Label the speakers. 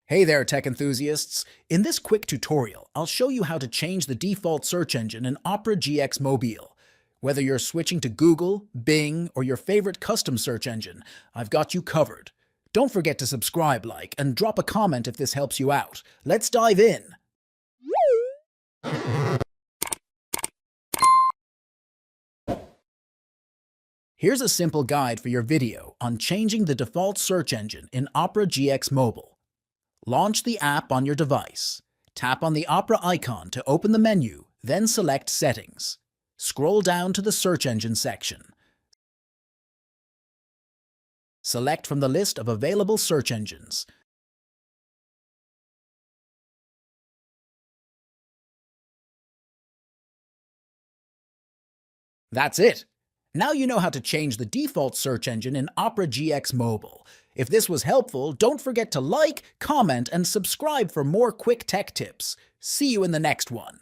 Speaker 1: Hey there, tech enthusiasts! In this quick tutorial, I'll show you how to change the default search engine in Opera GX Mobile. Whether you're switching to Google, Bing, or your favorite custom search engine, I've got you covered. Don't forget to subscribe, like, and drop a comment if this helps you out. Let's dive in! Here's a simple guide for your video on changing the default search engine in Opera GX Mobile. Launch the app on your device. Tap on the Opera icon to open the menu, then select Settings. Scroll down to the Search Engine section. Select from the list of available search engines. That's it! Now you know how to change the default search engine in Opera GX Mobile. If this was helpful, don't forget to like, comment, and subscribe for more quick tech tips. See you in the next one.